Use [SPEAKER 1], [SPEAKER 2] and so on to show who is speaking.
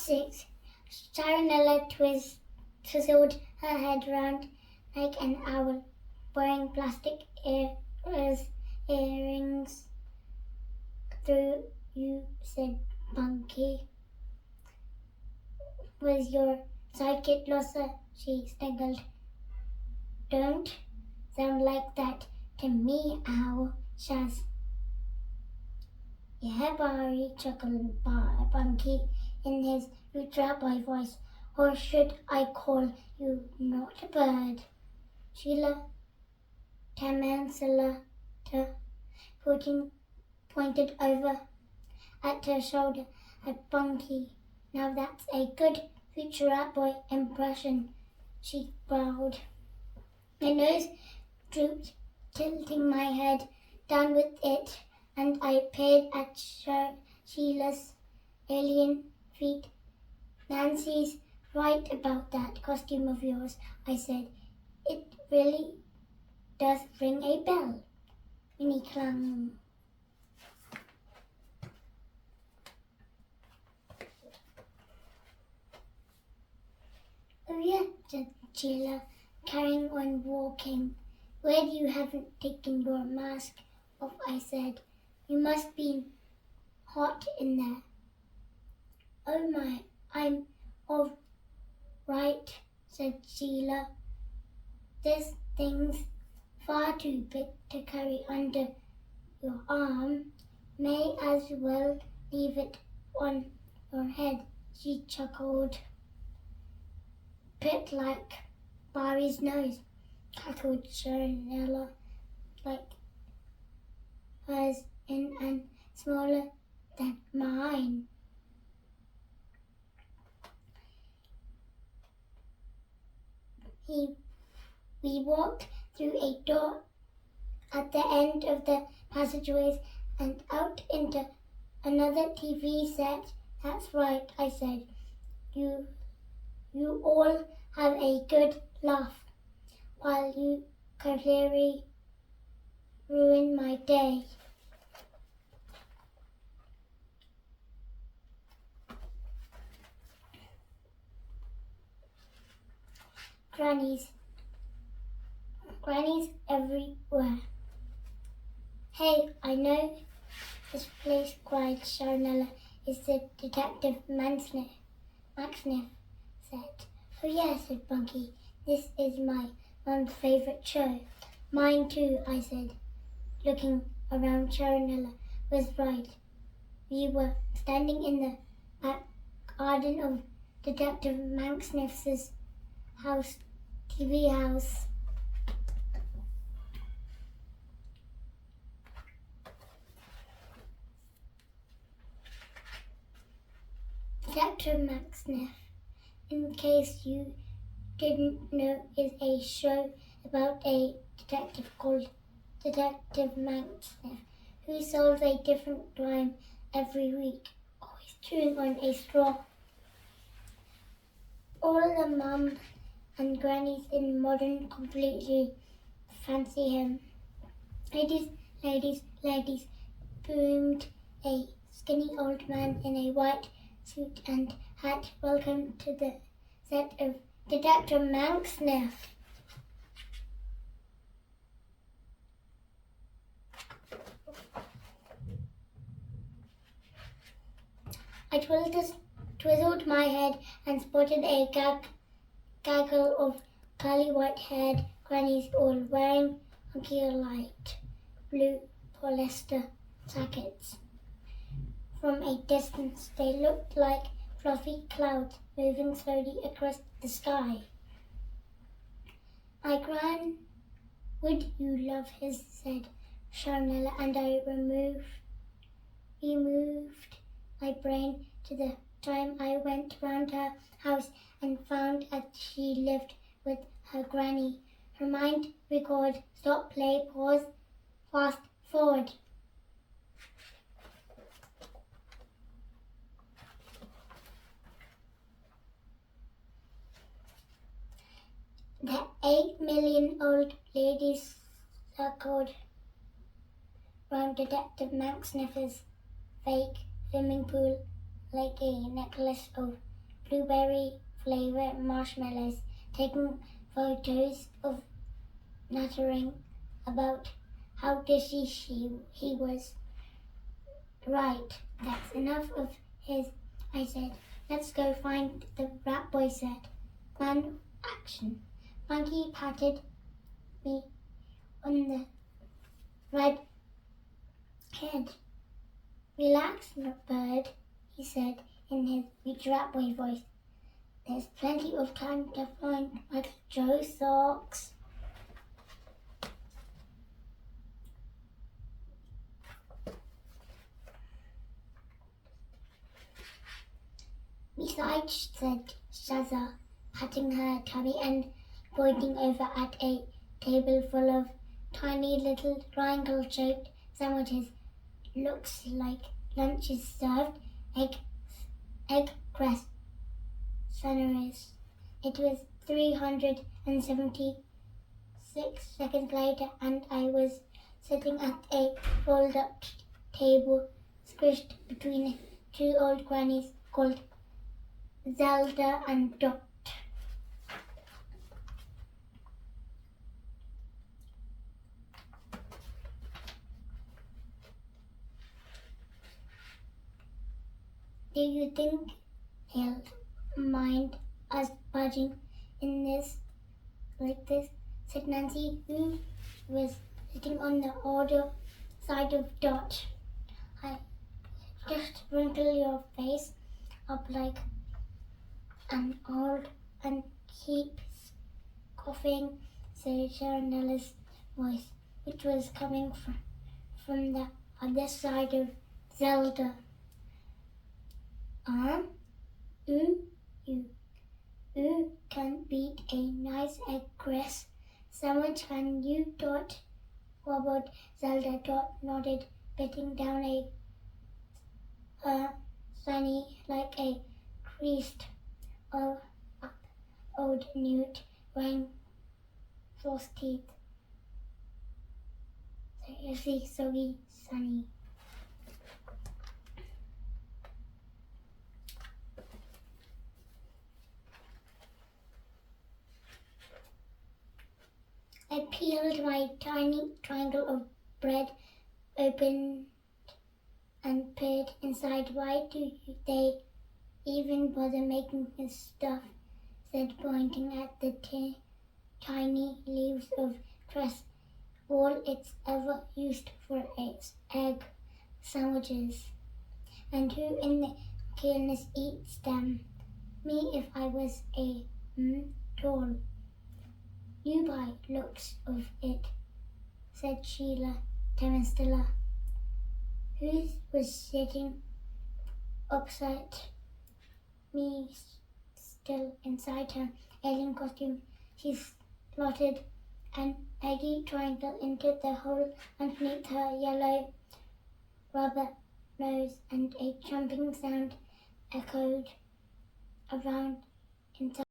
[SPEAKER 1] 6. Sharonella twizzled her head round like an owl, wearing plastic earrings. Through you, said Monkey. Was your sidekick Lossa? She sniggled. Don't sound like that to me, Owl, Shaz. Yeah, Barry, chuckled Bunky in his future boy voice. Or should I call you not a bird? Sheila Tamansala pointed over at her shoulder at Bunky. Now that's a good future boy impression, she growled. My nose drooped, tilting my head down with it, and I peered at Sheila's alien feet. Nancy's right about that costume of yours, I said. It really does ring a bell. Minnie clung. Oh yeah, said Sheila, carrying on walking. Where you haven't taken your mask off, I said. You must be hot in there. Oh my, I'm all right, said Sheila. This thing's far too big to carry under your arm. May as well leave it on your head, she chuckled. Bit like Barry's nose, cackled Sharonella, like hers in and smaller than mine. We walked through a door at the end of the passageways and out into another TV set. That's right, I said. You all have a good laugh, while you clearly ruin my day. Grannies everywhere. Hey, I know this place, cried Sharonella. It's the Detective Maxniff said. Oh yes, said Bunky. This is my mom's favourite show. Mine too, I said. Looking around, Sharonella was right. We were standing in the back garden of Detective Maxniff's house, TV house. Detective Maxniff, in case you didn't know, is a show about a detective called Detective Maxniff, who solves a different crime every week, always chewing on a straw. All the mums and grannies in modern completely fancy him. Ladies, boomed a skinny old man in a white suit and hat. Welcome to the set of Detective Maxniff. I twizzled my head and spotted a gaggle of curly white-haired grannies, all wearing funky light blue polyester jackets. From a distance, they looked like fluffy clouds moving slowly across the sky. My gran would you love his, said Sharonella, and I removed my brain to the time I went round her house and found that she lived with her granny. Rewind, record, stop, play, pause, fast forward. The 8 million old ladies circled round Detective Maxniff's fake swimming pool like a necklace of blueberry flavor marshmallows, taking photos of nattering about how dizzy he was. Right, that's enough of his, I said. Let's go find the rat boy said. Man, action. Monkey patted me on the right head. Relax, bird, he said in his future rat boy voice. There's plenty of time to find Michael Joe's socks. Besides, said Shazza, patting her tummy and pointing over at a table full of tiny little triangle-shaped sandwiches. Looks like lunch is served. Egg crust sandwiches. It was 376 seconds later, and I was sitting at a fold-up table, squished between two old grannies called Zelda and Dot. Do you think he'll mind us budging in this like this? Said Nancy, who was sitting on the other side of Dot. I just wrinkle your face up like an old and keep coughing, said Sharanella's voice, which was coming from the other side of Zelda. You can beat a nice egg crisp sandwich, can you, Dot? Wobbled Zelda. Dot nodded, biting down a sunny like a creased old newt wearing false teeth. Seriously, soggy, sunny. I peeled my tiny triangle of bread open and peered inside. Why do they even bother making this stuff? Said, pointing at the tiny leaves of grass. All it's ever used for is egg sandwiches. And who in the careless eats them? Me if I was a doll. You by looks of it, said Sheila Temestilla, who was sitting opposite me, still inside her alien costume. She slotted an eggy triangle into the hole underneath her yellow rubber nose, and a jumping sound echoed around inside.